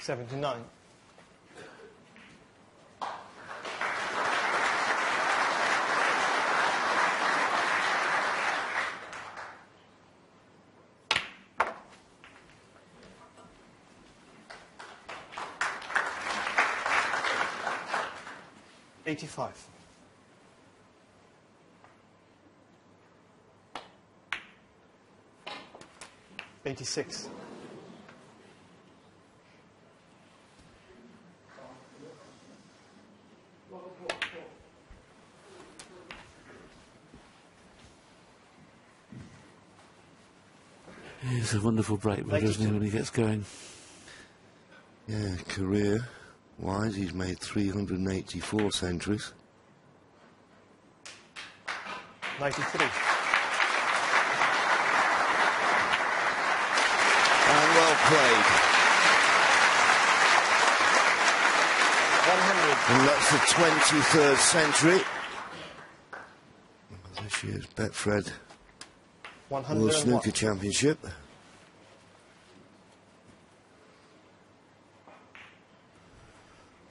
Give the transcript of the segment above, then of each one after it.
79. $85. 86. He's a wonderful break, but isn't he, when he gets going? Yeah, career-wise, he's made 384 centuries. 93. And well played. 100. And that's the 23rd century. This year's Betfred World Snooker Championship.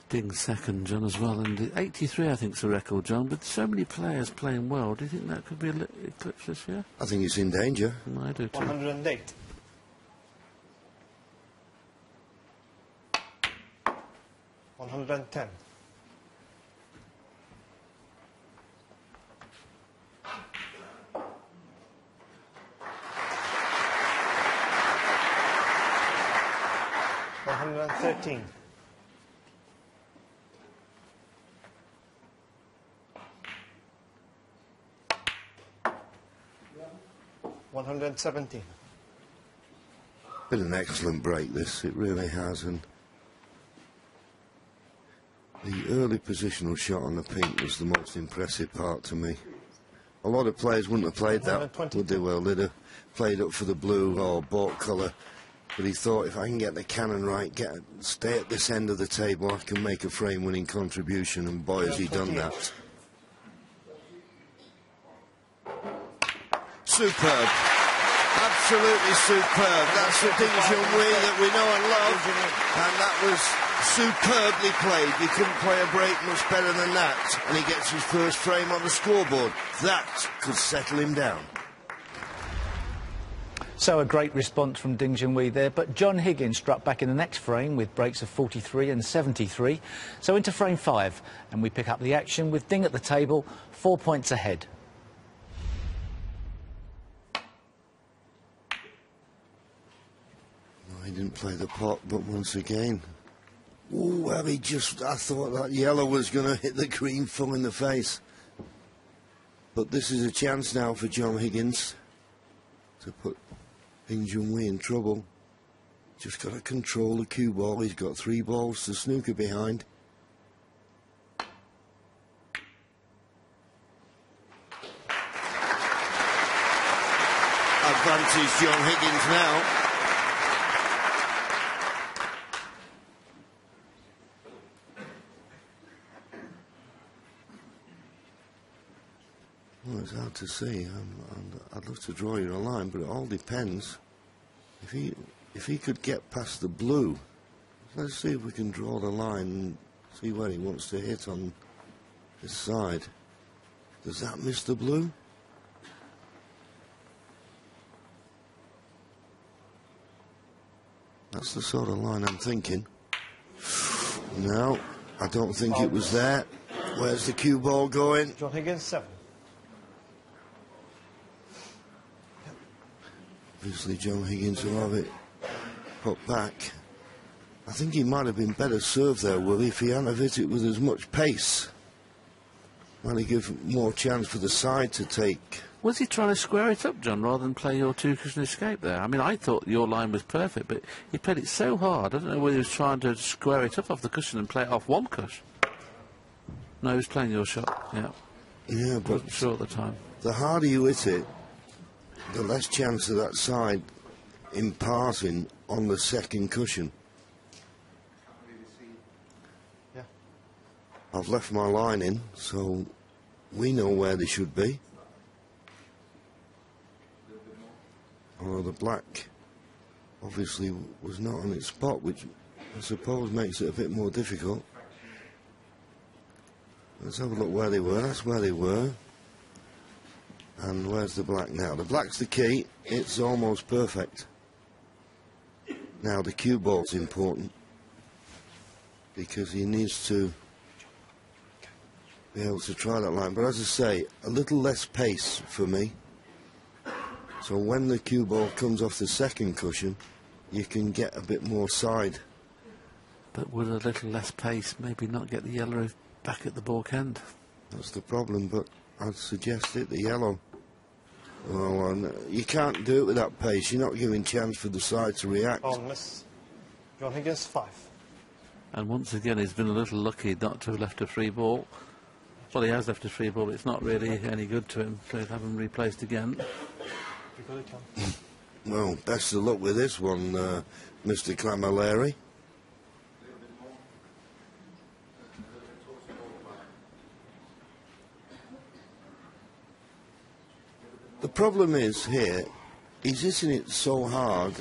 Ding's second, John, as well, and 83 I think is the record, John. With so many players playing well, do you think that could be an eclipse this year? I think it's in danger. I do too. 108. 110. 113. 117. Been an excellent break, this, it really has, and the early positional shot on the pink was the most impressive part to me. A lot of players wouldn't have played that, would they? Well, they'd have played up for the blue or bought colour, but he thought, if I can get the cannon right, stay at this end of the table, I can make a frame-winning contribution, and boy, has he done that. Superb. Absolutely superb. That's the Ding Junhui that we know and love, and that was superbly played. You couldn't play a break much better than that, and he gets his first frame on the scoreboard. That could settle him down. So a great response from Ding Junhui there, but John Higgins struck back in the next frame with breaks of 43 and 73. So into frame 5, and we pick up the action with Ding at the table, 4 points ahead. He didn't play the pot, but once again, ooh, well, I thought that yellow was going to hit the green full in the face. But this is a chance now for John Higgins to put Ding Junhui in trouble. Just got to control the cue ball. He's got 3 balls to snooker behind. Advantage John Higgins now. Well, it's hard to see. I'd love to draw you a line, but it all depends. If he could get past the blue, let's see if we can draw the line and see where he wants to hit on this side. Does that miss the blue? That's the sort of line I'm thinking. No, I don't think it was there. Where's the cue ball going? John Higgins, 7. Obviously, John Higgins will have it put back. I think he might have been better served there, Willie, if he hadn't have hit it with as much pace. Might have given more chance for the side to take. Was he trying to square it up, John, rather than play your 2-cushion escape there? I mean, I thought your line was perfect, but he played it so hard. I don't know whether he was trying to square it up off the cushion and play it off 1 cushion. No, he was playing your shot, yeah. Yeah, but wasn't sure at the time. The harder you hit it, the less chance of that side imparting on the second cushion. Yeah. I've left my line in, so we know where they should be. Although the black obviously was not on its spot, which I suppose makes it a bit more difficult. Let's have a look where they were. That's where they were. And where's the black now? The black's the key. It's almost perfect. Now the cue ball's important because he needs to be able to try that line. But as I say, a little less pace for me. So when the cue ball comes off the second cushion, you can get a bit more side. But with a little less pace, maybe not get the yellow back at the balk end. That's the problem, but I'd suggest it, the yellow. Well, you can't do it with that pace. You're not giving chance for the side to react. On miss. John Higgins, 5. And once again, he's been a little lucky not to have left a free ball. Well, he has left a free ball, but it's not really any good to him, so he'll have him replaced again. Well, best of luck with this one, Mr. Camilleri. The problem is here, he's hitting it so hard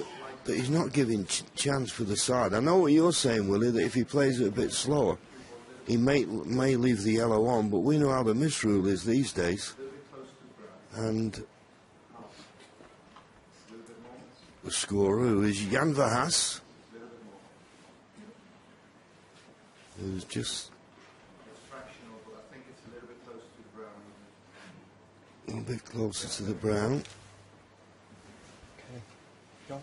that he's not giving chance for the side. I know what you're saying, Willie, that if he plays it a bit slower, he may leave the yellow on, but we know how the misrule is these days. And the scorer, who is Jan Verhaas, who's just a bit closer to the brown. Okay. John.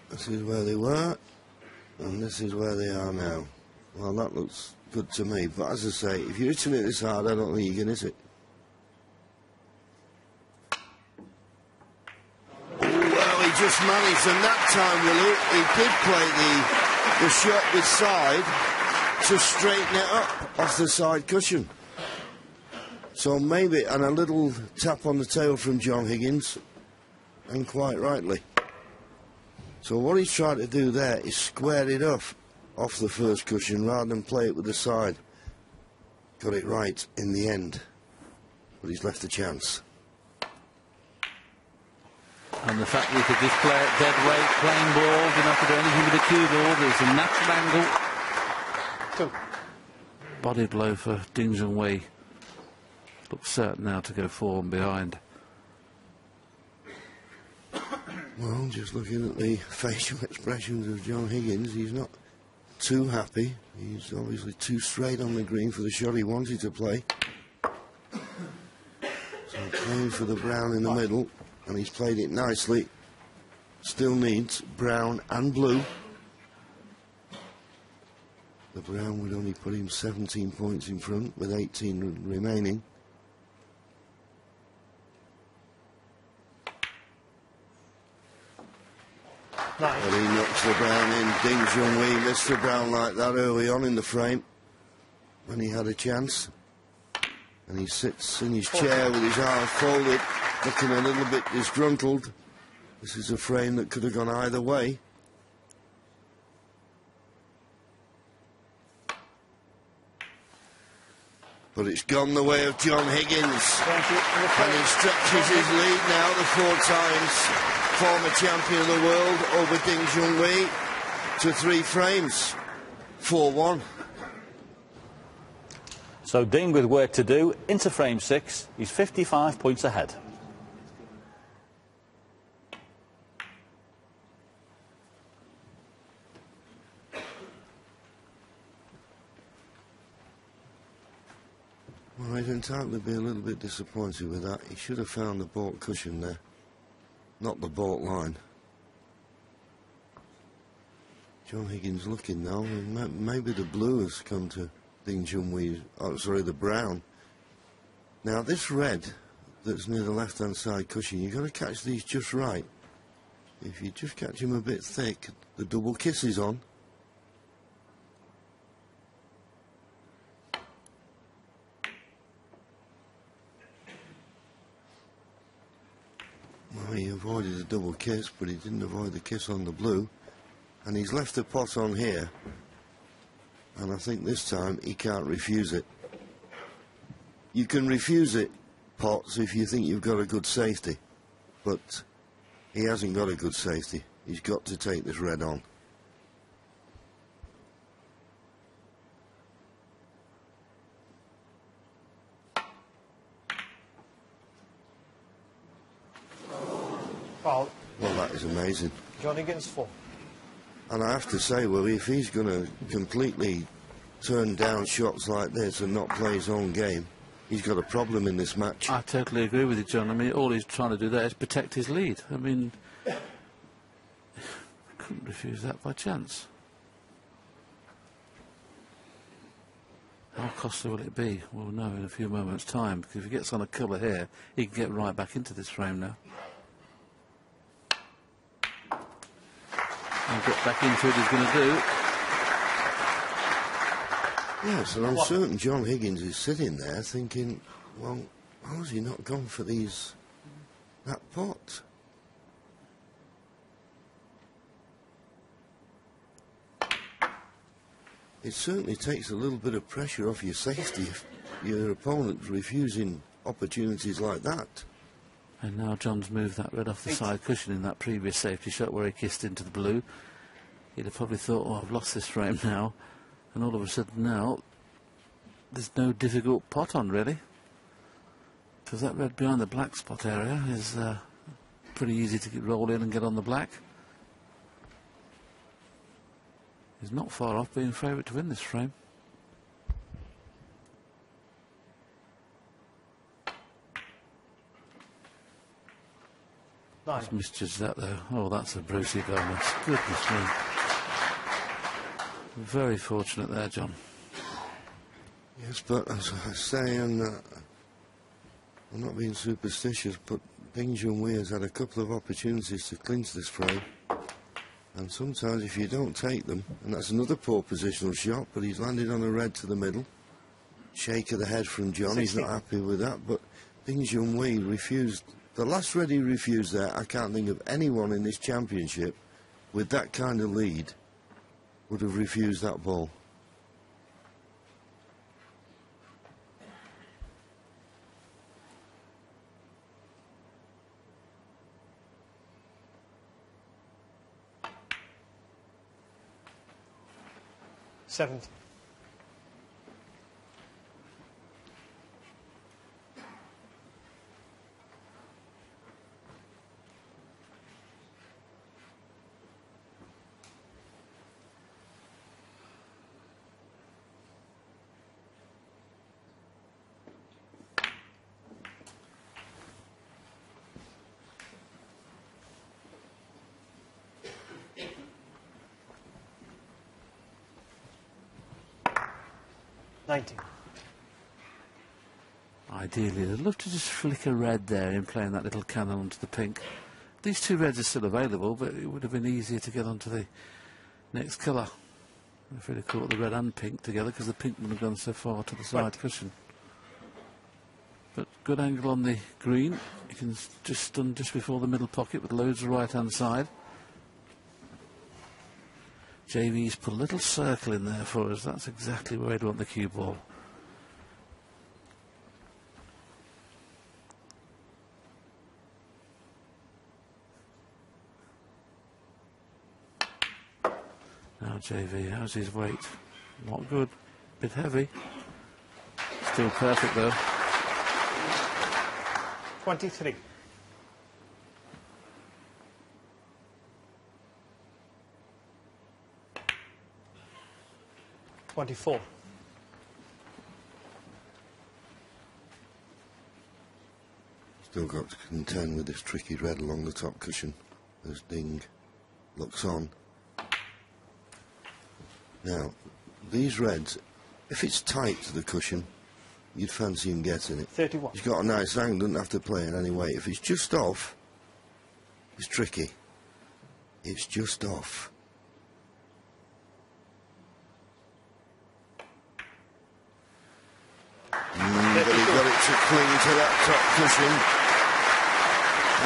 This is where they were, and this is where they are now. Well, that looks good to me, but as I say, if you're hitting it this hard, I don't think you can hit it. Well, he just managed, and that time, Willie, he did play the shot with side to straighten it up off the side cushion. So maybe, and a little tap on the tail from John Higgins, and quite rightly. So what he's trying to do there is square it off the first cushion rather than play it with the side. Got it right in the end, but he's left a chance. And the fact that he could just play it dead weight, plain ball, didn't have to do anything with the cue ball. There's a natural angle. 2. Body blow for Ding Junhui. Looks certain now to go 4 and behind. Well, just looking at the facial expressions of John Higgins, he's not too happy. He's obviously too straight on the green for the shot he wanted to play. So playing for the brown in the middle, and he's played it nicely. Still needs brown and blue. The brown would only put him 17 points in front with 18 remaining. But he knocks the brown in. Ding Junhui missed the brown like that early on in the frame when he had a chance. And he sits in his chair with his arms folded, looking a little bit disgruntled. This is a frame that could have gone either way. But it's gone the way of John Higgins. And he stretches his lead now, the 4 times former champion of the world, over Ding Junhui to 3 frames. 4-1. So Ding with work to do into frame 6. He's 55 points ahead. Well, he's entitled to be a little bit disappointed with that. He should have found the baulk cushion there, not the baulk line. John Higgins looking now, and maybe the blue has come to Ding Junhui, oh sorry, the brown. Now this red that's near the left hand side cushion, you've got to catch these just right. If you just catch them a bit thick, the double kiss is on. Well, he avoided the double kiss, but he didn't avoid the kiss on the blue. And he's left the pot on here. And I think this time he can't refuse it. You can refuse it, pots, if you think you've got a good safety. But He hasn't got a good safety. He's got to take this red on. Foul. Well, that is amazing. John Higgins 4. And I have to say, well, if he's going to completely turn down shots like this and not play his own game, he's got a problem in this match. I totally agree with you, John. I mean, all he's trying to do there is protect his lead. I mean, couldn't refuse that by chance. How costly will it be? We'll know in a few moments' time, because if he gets on a colour here, he can get right back into this frame now. And get back into it he's going to do. Yes, and I'm certain John Higgins is sitting there thinking, well, how has he not gone for that pot? It certainly takes a little bit of pressure off your safety if your opponent's refusing opportunities like that. And now John's moved that red off the side cushion in that previous safety shot where he kissed into the blue. He'd have probably thought, oh, I've lost this frame now. And all of a sudden now, there's no difficult pot on, really. Because that red behind the black spot area is pretty easy to roll in and get on the black. He's not far off being favourite to win this frame. Just misjudged that, though. Oh, that's a Brucey Gomez. Goodness me. Very fortunate there, John. Yes, but as I say, and I'm not being superstitious, but Ding Junhui has had a couple of opportunities to clinch this frame. And sometimes if you don't take them, and that's another poor positional shot, but he's landed on a red to the middle. Shake of the head from John, 16. He's not happy with that, but Ding Junhui refused. The last red he refused there, I can't think of anyone in this championship with that kind of lead would have refused that ball. Seventh. Ideally, I'd love to just flick a red there in playing that little cannon onto the pink. These two reds are still available, but it would have been easier to get onto the next colour. If we'd have caught the red and pink together, because the pink wouldn't have gone so far to the side cushion. But good angle on the green. You can just stun just before the middle pocket with loads of right-hand side. JV's put a little circle in there for us. That's exactly where I'd want the cue ball. Now JV, how's his weight? Not good. Bit heavy. Still perfect though. 23. $24. Still got to contend with this tricky red along the top cushion as Ding looks on. Now, these reds, if it's tight to the cushion, you'd fancy him getting it. 31. He's got a nice angle, doesn't have to play it anyway. If it's just off, it's tricky. It's just off. But he got it to cling to that top cushion.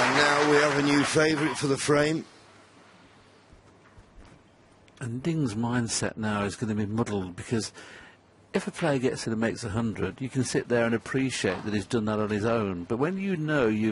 And now we have a new favourite for the frame. And Ding's mindset now is going to be muddled, because if a player gets it and makes 100, you can sit there and appreciate that he's done that on his own. But when you know you've